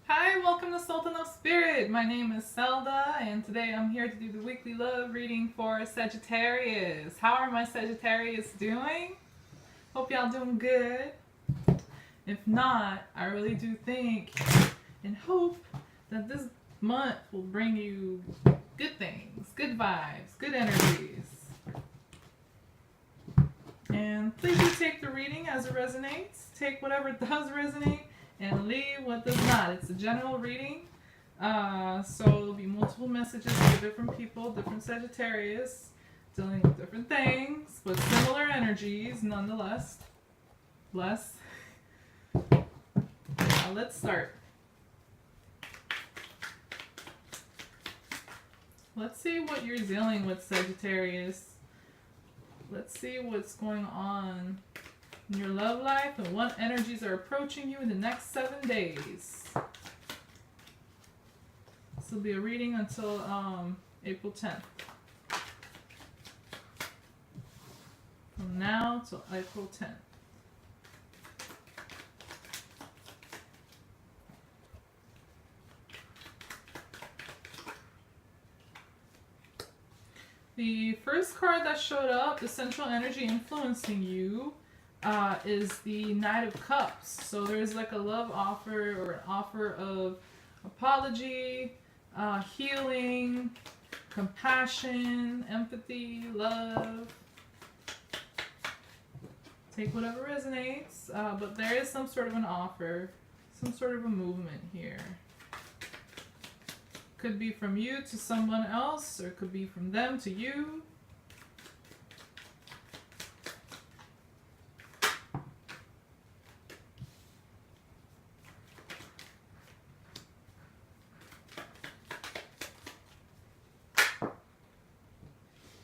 Hi, welcome to Sultan of Spirit. My name is Zelda, and today I'm here to do the weekly love reading for Sagittarius. How are my Sagittarius doing? Hope y'all doing good. If not, I really do think and hope that this month will bring you good things, good vibes, good energies. And please do take the reading as it resonates. Take whatever does resonate and leave what does not. It's a general reading. So there'll be multiple messages for different people, different Sagittarius, dealing with different things, but similar energies nonetheless. Bless. Let's start. Let's see what you're dealing with, Sagittarius. Let's see what's going on in your love life and what energies are approaching you in the next 7 days. This will be a reading until April 10th. From now till April 10th. The first card that showed up, the central energy influencing you, is the Knight of Cups. So there's like a love offer or an offer of apology, healing, compassion, empathy, love. Take whatever resonates, but there is some sort of an offer, some sort of a movement here. Could be from you to someone else, or it could be from them to you.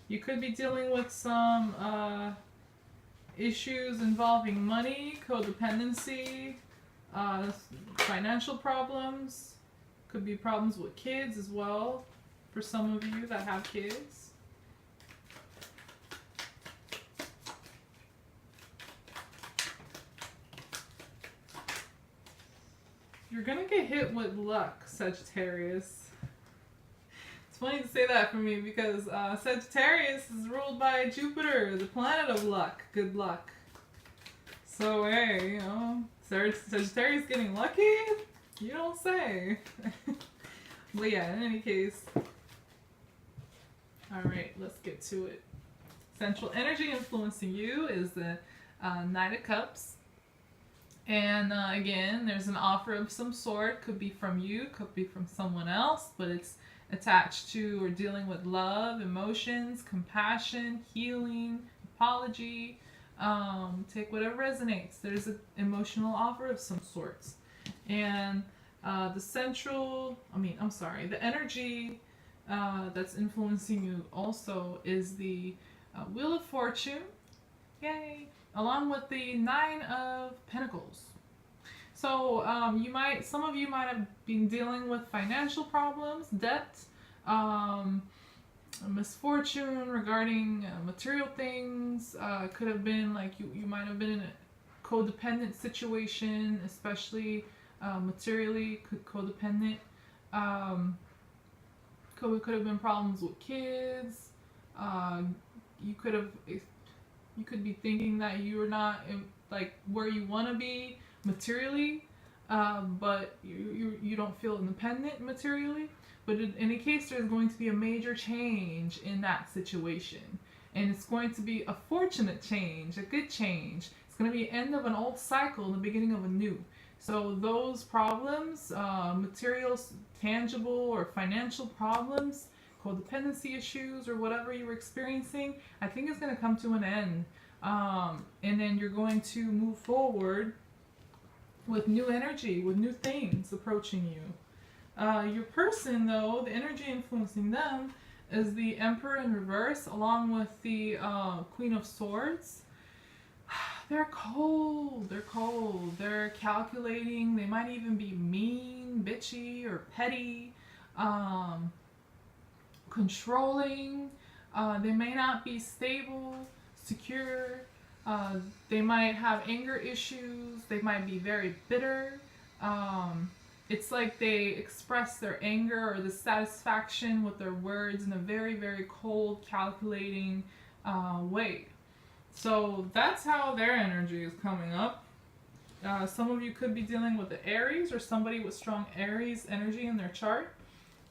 You could be dealing with some issues involving money, codependency, financial problems. Could be problems with kids as well, for some of you that have kids. You're gonna get hit with luck, Sagittarius. It's funny to say that for me because Sagittarius is ruled by Jupiter, the planet of luck, good luck. So hey, you know, Sagittarius getting lucky? You don't say. But yeah, in any case. Alright, let's get to it. Central energy influencing you is the Knight of Cups. And again, there's an offer of some sort. Could be from you, could be from someone else, but it's attached to or dealing with love, emotions, compassion, healing, apology. Take whatever resonates. There's an emotional offer of some sorts. And the energy that's influencing you also is the Wheel of Fortune, yay, along with the Nine of Pentacles. So some of you might have been dealing with financial problems, debt, misfortune regarding material things. Could have been like you might have been in a codependent situation, especially materially codependent. Could have been problems with kids. You could be thinking that you're not like where you want to be materially, but you don't feel independent materially. But in any case, there's going to be a major change in that situation, and it's going to be a fortunate change, a good change. It's going to be the end of an old cycle and the beginning of a new. So those problems, materials, tangible or financial problems, codependency issues, or whatever you were experiencing, I think it's going to come to an end. And then you're going to move forward with new energy, with new things approaching you. Your person, though, the energy influencing them is the Emperor in reverse, along with the Queen of Swords. They're cold, they're calculating, they might even be mean, bitchy, or petty, controlling. They may not be stable, secure. They might have anger issues. They might be very bitter. it's like they express their anger or dissatisfaction with their words in a very, very cold, calculating way. So that's how their energy is coming up. Some of you could be dealing with the Aries or somebody with strong Aries energy in their chart.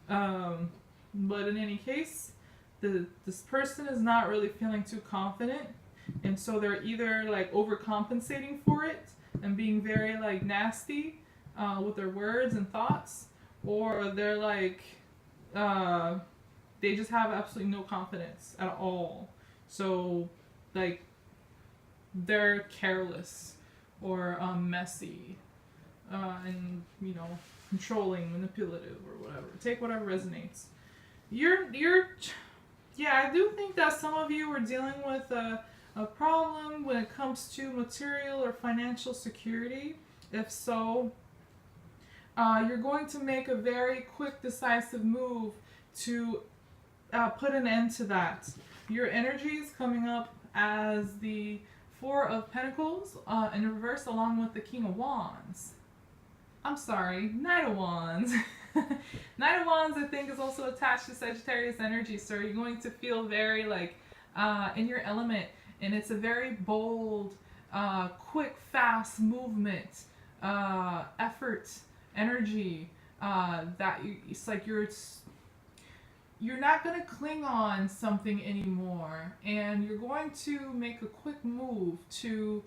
But in any case, this person is not really feeling too confident. And so they're either like overcompensating for it and being very like nasty with their words and thoughts, or they're like, they just have absolutely no confidence at all. So like they're careless or messy and controlling, manipulative, or whatever. Take whatever resonates. Yeah, I do think that some of you are dealing with a problem when it comes to material or financial security. If so, you're going to make a very quick, decisive move to put an end to that. Your energy is coming up as the Four of Pentacles in reverse, along with the King of Wands. I'm sorry, Knight of Wands. Knight of Wands, I think, is also attached to Sagittarius energy, so you're going to feel very like in your element, and it's a very bold, quick, fast movement, effort, energy. It's like you're not going to cling on something anymore, and you're going to make a quick move to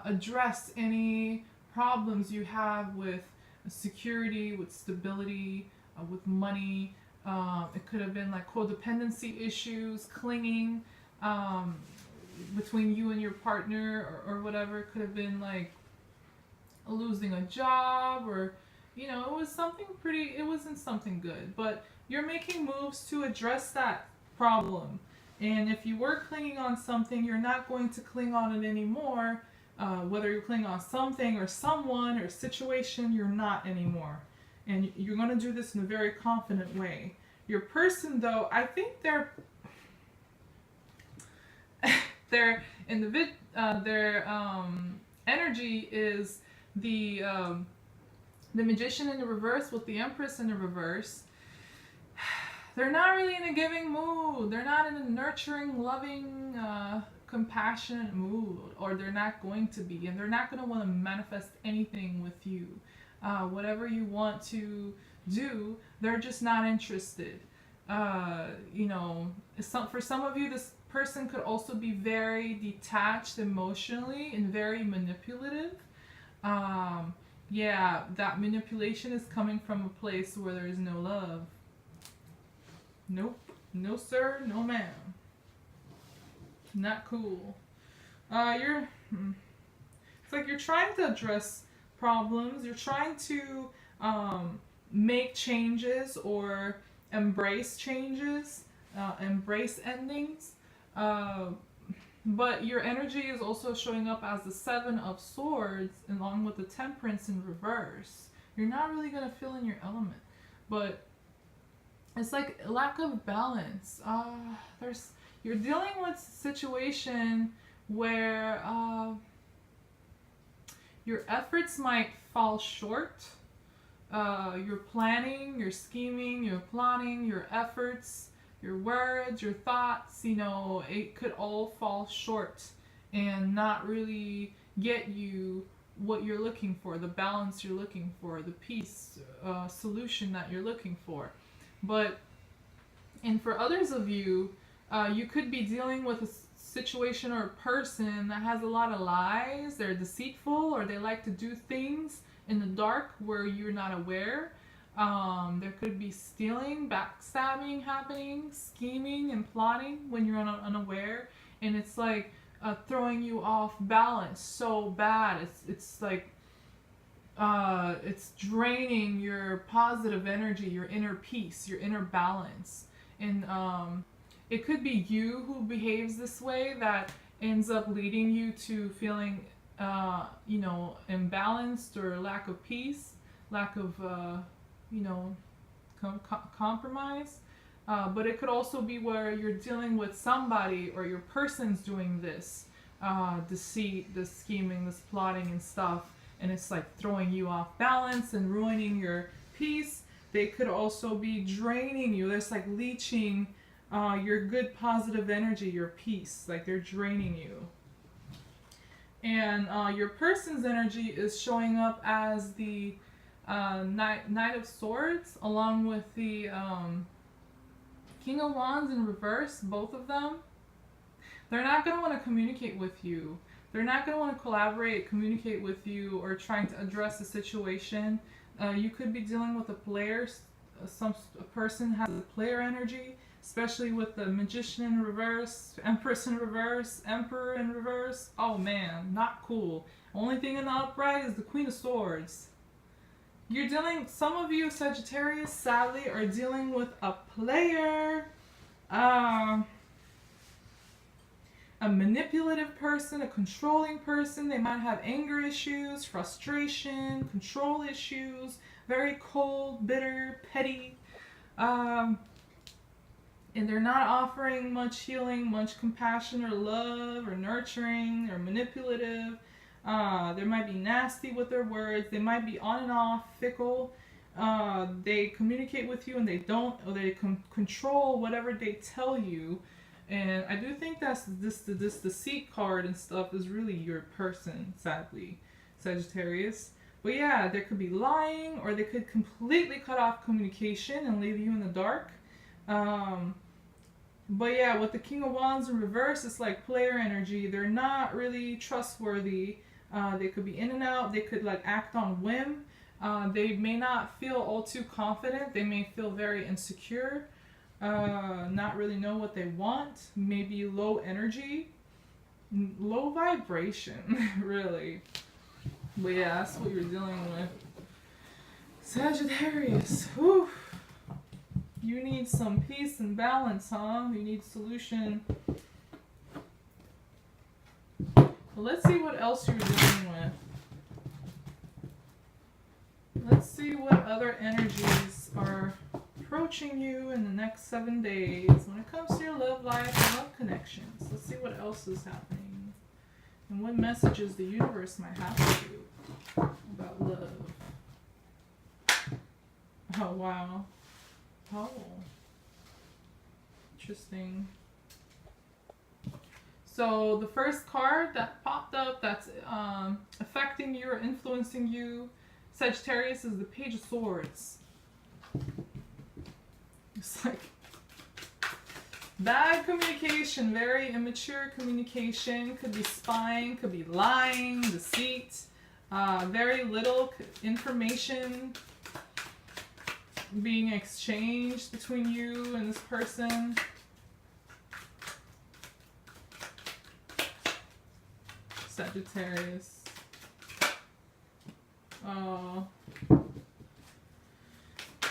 address any problems you have with security, with stability, with money. It could have been like codependency issues, clinging between you and your partner, or whatever. It could have been like losing a job, or it wasn't something good, but you're making moves to address that problem. And if you were clinging on something, you're not going to cling on it anymore. Whether you're clinging on something or someone or situation, you're not anymore. And you're going to do this in a very confident way. Your person, though, I think their energy is the Magician in the reverse with the Empress in the reverse. They're not really in a giving mood. They're not in a nurturing, loving, compassionate mood, or they're not going to be, and they're not going to want to manifest anything with you. Whatever you want to do, they're just not interested. For some of you, this person could also be very detached emotionally and very manipulative. That manipulation is coming from a place where there is no love. Nope. No sir, no ma'am. Not cool. It's like you're trying to address problems. You're trying to make changes or embrace changes, embrace endings. But your energy is also showing up as the Seven of Swords along with the Temperance in reverse. You're not really going to feel in your element. But it's like a lack of balance. You're dealing with a situation where your efforts might fall short. Your planning, your scheming, your plotting, your efforts, your words, your thoughts, it could all fall short and not really get you what you're looking for, the balance you're looking for, the peace, solution that you're looking for. And for others of you, you could be dealing with a situation or a person that has a lot of lies. They're deceitful, or they like to do things in the dark where you're not aware. There could be stealing, backstabbing happening, scheming and plotting when you're unaware, and it's like throwing you off balance so bad. It's like it's draining your positive energy, your inner peace, your inner balance. And it could be you who behaves this way that ends up leading you to feeling imbalanced, or lack of peace, lack of compromise. But it could also be where you're dealing with somebody, or your person's doing this deceit, this scheming, this plotting and stuff, and it's like throwing you off balance and ruining your peace. They could also be draining you. It's like leeching your good positive energy, your peace. Like they're draining you. And your person's energy is showing up as the Knight of Swords, along with the King of Wands in reverse, both of them. They're not going to want to communicate with you. They're not going to want to collaborate, communicate with you, or trying to address a situation. You could be dealing with a player. A person has a player energy, especially with the Magician in reverse, Empress in reverse, Emperor in reverse. Oh man, not cool. Only thing in the upright is the Queen of Swords. You're dealing, some of you Sagittarius, sadly, are dealing with a player. A manipulative person, a controlling person. They might have anger issues, frustration, control issues, very cold, bitter, petty. And they're not offering much healing, much compassion or love or nurturing or manipulative. They might be nasty with their words. They might be on and off, fickle. They communicate with you and they don't, or they control whatever they tell you. And I do think that's this deceit card and stuff is really your person, sadly, Sagittarius. But yeah, there could be lying, or they could completely cut off communication and leave you in the dark. But yeah, with the King of Wands in reverse, it's like player energy. They're not really trustworthy. They could be in and out. They could like act on whim. They may not feel all too confident. They may feel very insecure. Not really know what they want. Maybe low energy. Low vibration, really. But yeah, that's what you're dealing with. Sagittarius. Whew. You need some peace and balance, huh? You need solution. Well, let's see what else you're dealing with. Let's see what other energies are approaching you in the next 7 days when it comes to your love life and love connections. Let's see what else is happening and what messages the universe might have for you about love. Oh, wow. Oh, interesting. So the first card that popped up that's affecting you or influencing you, Sagittarius, is the Page of Swords. It's like bad communication, very immature communication. Could be spying, could be lying, deceit, very little information being exchanged between you and this person. Sagittarius. Oh.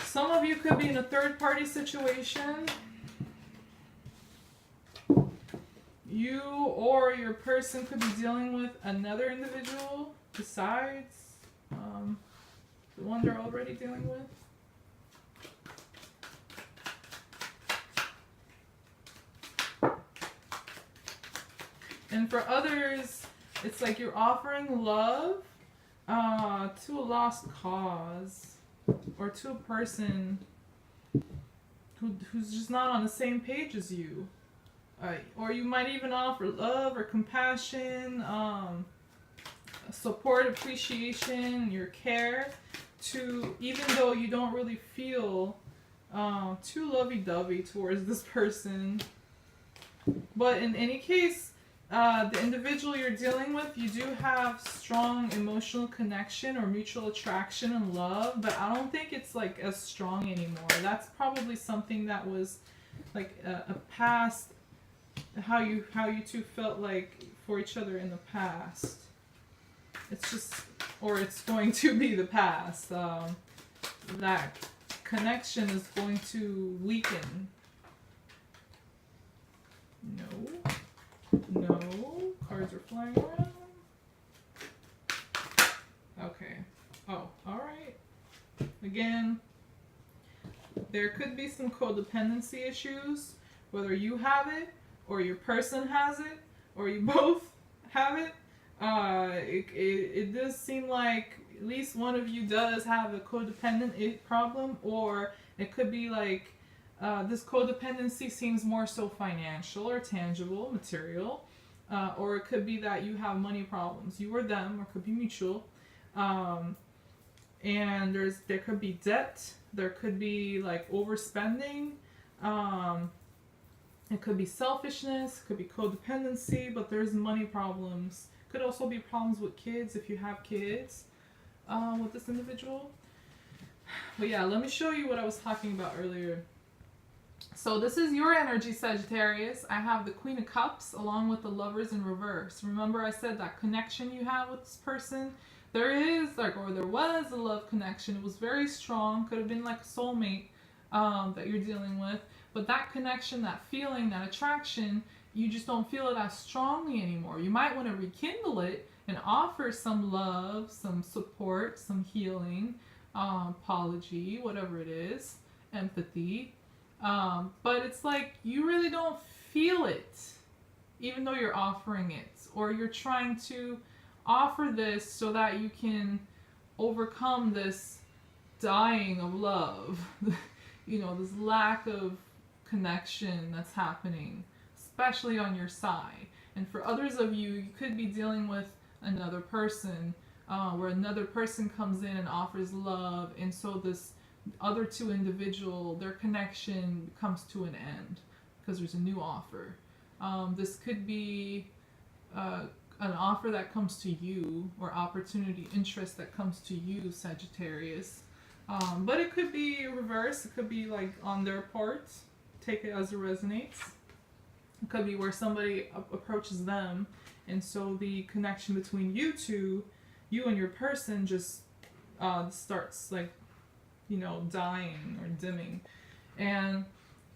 Some of you could be in a third-party situation. You or your person could be dealing with another individual besides the one they're already dealing with. And for others, it's like you're offering love to a lost cause or to a person who's just not on the same page as you. Or you might even offer love or compassion, support, appreciation, your care to, even though you don't really feel too lovey-dovey towards this person. But in any case, the individual you're dealing with, you do have strong emotional connection or mutual attraction and love, but I don't think it's like as strong anymore. That's probably something that was like a past, how you two felt like for each other in the past. It's just, or it's going to be the past. That connection is going to weaken. No, cards are flying around. Okay. Oh, alright. Again, there could be some codependency issues, whether you have it, or your person has it, or you both have it. it does seem like at least one of you does have a codependent problem, or it could be like this codependency seems more so financial or tangible, material, or it could be that you have money problems, you or them, or it could be mutual. And there could be debt, there could be like overspending, it could be selfishness, it could be codependency, but there's money problems. Could also be problems with kids if you have kids with this individual. But yeah, let me show you what I was talking about earlier. So this is your energy, Sagittarius. I have the Queen of Cups along with the Lovers in reverse. Remember I said that connection you have with this person? There is, like, or there was a love connection. It was very strong. Could have been like a soulmate that you're dealing with. But that connection, that feeling, that attraction, you just don't feel it as strongly anymore. You might want to rekindle it and offer some love, some support, some healing, apology, whatever it is, empathy. But it's like you really don't feel it, even though you're offering it, or you're trying to offer this so that you can overcome this dying of love, this lack of connection that's happening, especially on your side. And for others of you, you could be dealing with another person, where another person comes in and offers love, and so this other two individual, their connection comes to an end because there's a new offer. This could be an offer that comes to you, or opportunity, interest that comes to you, Sagittarius. But it could be reverse. It could be like on their part. Take it as it resonates. It could be where somebody approaches them, and so the connection between you two, you and your person, just starts like, dying or dimming. And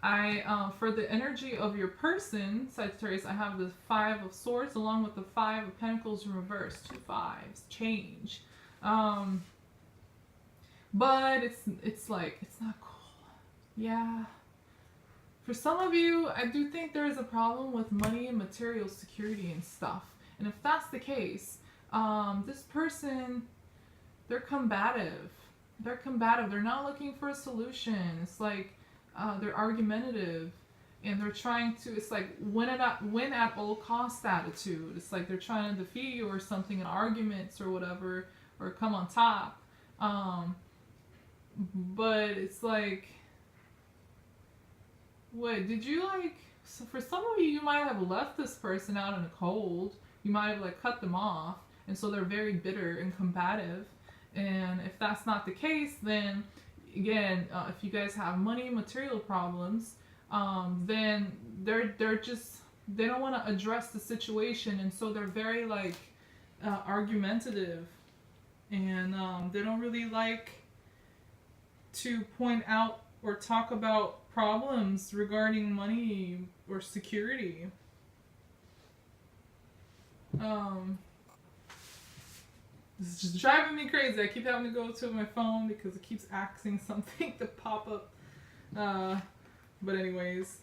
I, for the energy of your person, Sagittarius, I have the Five of Swords along with the Five of Pentacles in reverse. 2 5s, change. But it's like, it's not cool. Yeah. For some of you, I do think there is a problem with money and material security and stuff. And if that's the case, this person, they're combative. They're combative. They're not looking for a solution. It's like they're argumentative, and they're trying to, it's like win at all cost attitude. It's like they're trying to defeat you or something in arguments or whatever, or come on top. But it's like, wait, did you so for some of you, you might have left this person out in the cold. You might have cut them off, and so they're very bitter and combative. And if that's not the case, then again, if you guys have money, material problems, then they're just, they don't want to address the situation, and so they're very argumentative, and they don't really like to point out or talk about problems regarding money or security. This is just driving me crazy. I keep having to go to my phone because it keeps asking something to pop up. But anyways,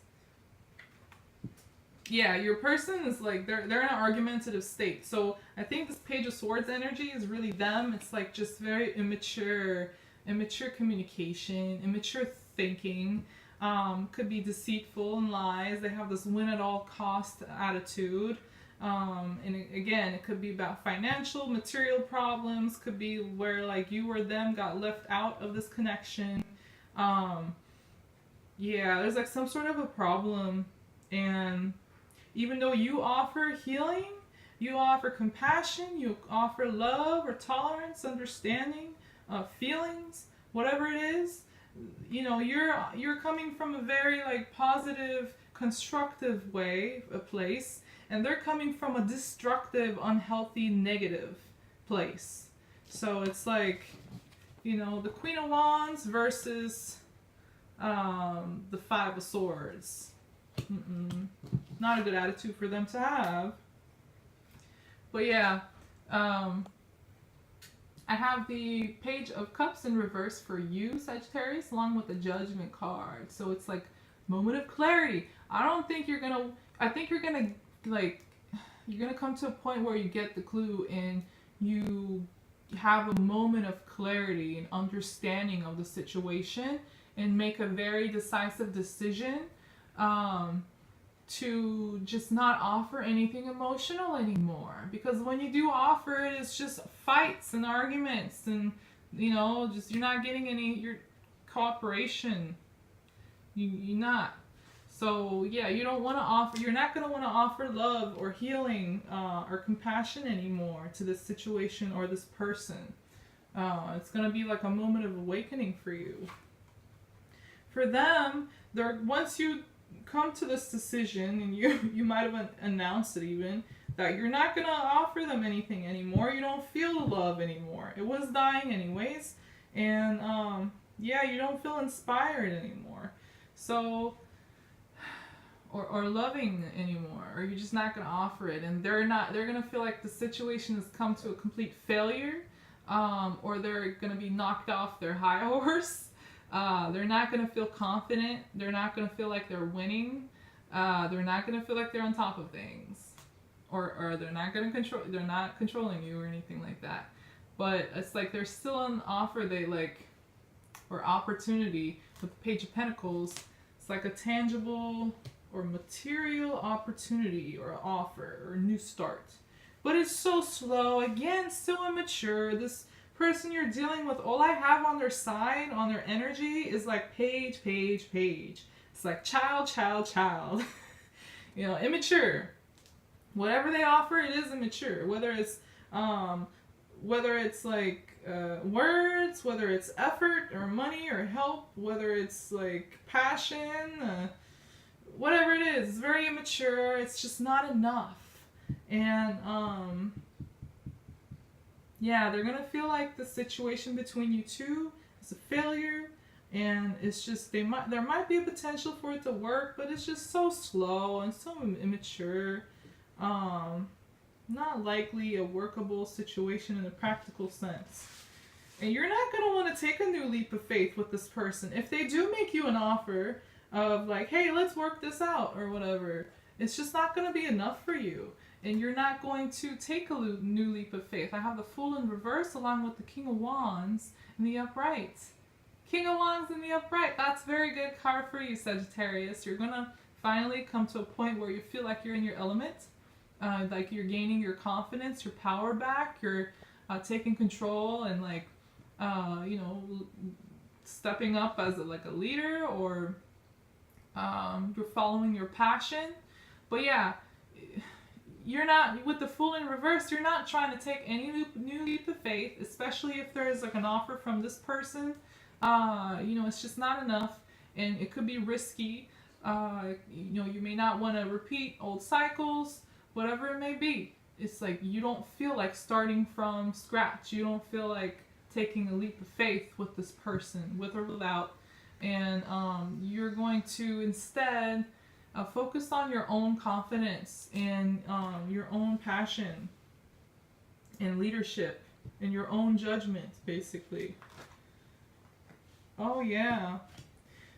yeah, your person is they're in an argumentative state. So I think this Page of Swords energy is really them. It's just very immature communication, immature thinking. Could be deceitful and lies. They have this win at all cost attitude. And again, it could be about financial, material problems. Could be where you or them got left out of this connection. Yeah, there's some sort of a problem. And even though you offer healing, you offer compassion, you offer love or tolerance, understanding, feelings, whatever it is, you're coming from a very positive, constructive way, a place. And they're coming from a destructive, unhealthy, negative place. So it's the Queen of Wands versus the Five of Swords. Not a good attitude for them to have. But yeah, I have the Page of Cups in reverse for you, Sagittarius, along with the Judgment card. So it's moment of clarity. I think you're gonna you're gonna come to a point where you get the clue and you have a moment of clarity and understanding of the situation and make a very decisive decision, to just not offer anything emotional anymore. Because when you do offer it, it's just fights and arguments, and just you're not getting any your cooperation. You're not. So yeah, you don't want to offer. You're not going to want to offer love or healing or compassion anymore to this situation or this person. It's going to be like a moment of awakening for you. For them, once you come to this decision, and you might have announced it even, that you're not going to offer them anything anymore. You don't feel the love anymore. It was dying anyways. And you don't feel inspired anymore. So, or loving anymore, or you're just not going to offer it. And they're going to feel like the situation has come to a complete failure, or they're going to be knocked off their high horse. They're not going to feel confident. They're not going to feel like they're winning. They're not going to feel like they're on top of things, or they're not going to control. They're not controlling you or anything like that. But it's like there's still an offer or opportunity with the Page of Pentacles. It's like a tangible or material opportunity or offer or new start. But it's so slow. Again, still immature. This person you're dealing with, all I have on their side, on their energy, is like page. It's like child. Immature. Whatever they offer, it is immature. Whether it's like words, whether it's effort or money or help, whether it's like passion, whatever it is, it's very immature. It's just not enough. And they're gonna feel like the situation between you two is a failure, and it's just there might be a potential for it to work, but it's just so slow and so immature. Not likely a workable situation in a practical sense. And you're not going to want to take a new leap of faith with this person. If they do make you an offer of like, hey, let's work this out or whatever, it's just not going to be enough for you. And you're not going to take a new leap of faith. I have the Fool in reverse along with the King of Wands in the upright. King of Wands in the upright. That's a very good card for you, Sagittarius. You're going to finally come to a point where you feel like you're in your element. Like you're gaining your confidence, your power back, you're taking control and stepping up as a leader, or you're following your passion. But yeah, you're not, with the Fool in reverse, you're not trying to take any new leap of faith, especially if there's like an offer from this person. It's just not enough, and it could be risky. You may not want to repeat old cycles. Whatever it may be, it's like you don't feel like starting from scratch. You don't feel like taking a leap of faith with this person, with or without. And you're going to instead focus on your own confidence and your own passion and leadership and your own judgment, basically. Oh yeah,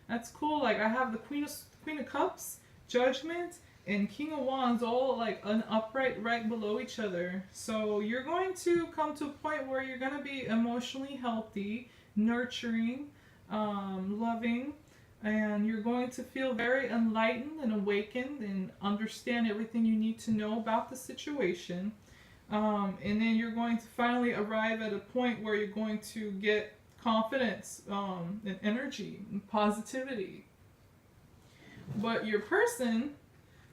that's cool. Like I have the Queen of Cups, Judgment, and King of Wands all like an upright right below each other. So you're going to come to a point where you're going to be emotionally healthy, nurturing, loving, and you're going to feel very enlightened and awakened and understand everything you need to know about the situation. And then you're going to finally arrive at a point where you're going to get confidence and energy and positivity. But your person,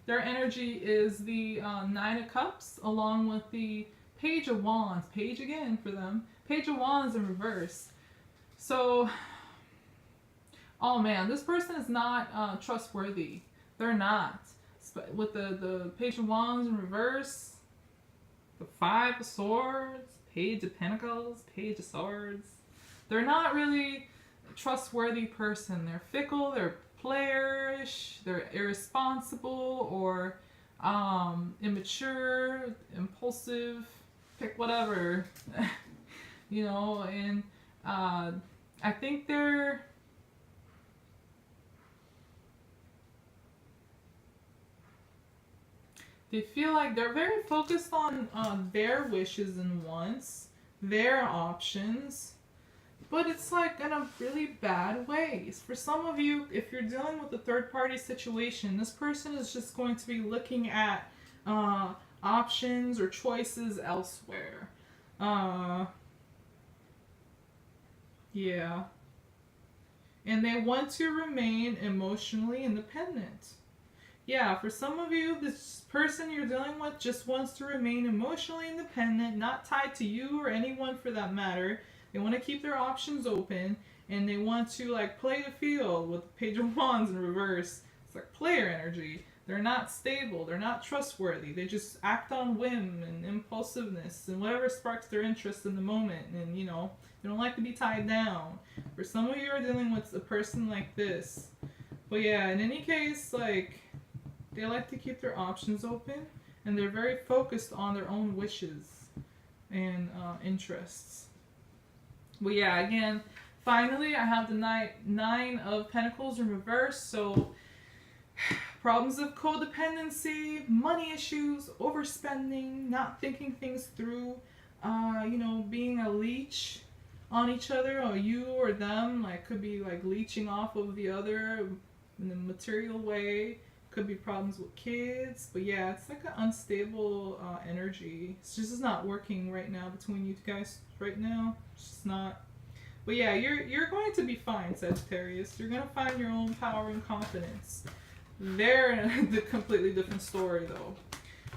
their energy is the Nine of Cups along with the Page of Wands. Page again for them. Page of Wands in reverse. So, oh man, this person is not trustworthy. They're not. With the Page of Wands in reverse, the Five of Swords, Page of Pentacles, Page of Swords. They're not really a trustworthy person. They're fickle, they're playerish, they're irresponsible or immature, impulsive, pick whatever. And I think They feel like they're very focused on their wishes and wants, their options, but it's like in a really bad ways. For some of you, if you're dealing with a third party situation, this person is just going to be looking at options or choices elsewhere. Yeah. And they want to remain emotionally independent. Yeah, for some of you, this person you're dealing with just wants to remain emotionally independent, not tied to you or anyone for that matter. They want to keep their options open, and they want to like play the field with the Page of Wands in reverse. It's like player energy. They're not stable. They're not trustworthy. They just act on whim and impulsiveness and whatever sparks their interest in the moment. And you know, they don't like to be tied down. For some of you are dealing with a person like this. But yeah, in any case, like, they like to keep their options open, and they're very focused on their own wishes and interests. But yeah, again, finally, I have the Nine of Pentacles in reverse. So, problems of codependency, money issues, overspending, not thinking things through, you know, being a leech on each other, or you or them, like, could be like leeching off of the other in a material way. Could be problems with kids, but yeah, it's like an unstable energy. It's just not working right now between you guys right now. It's just not. But yeah, you're going to be fine, Sagittarius. You're gonna find your own power and confidence. They're in a completely different story though.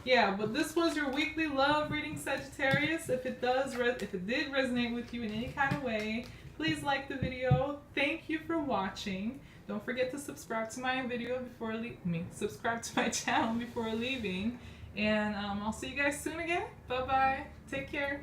Yeah, but this was your weekly love reading, Sagittarius. If it did resonate with you in any kind of way, please like the video. Thank you for watching. Don't forget to subscribe to my video before subscribe to my channel before leaving. And I'll see you guys soon again. Bye bye. Take care.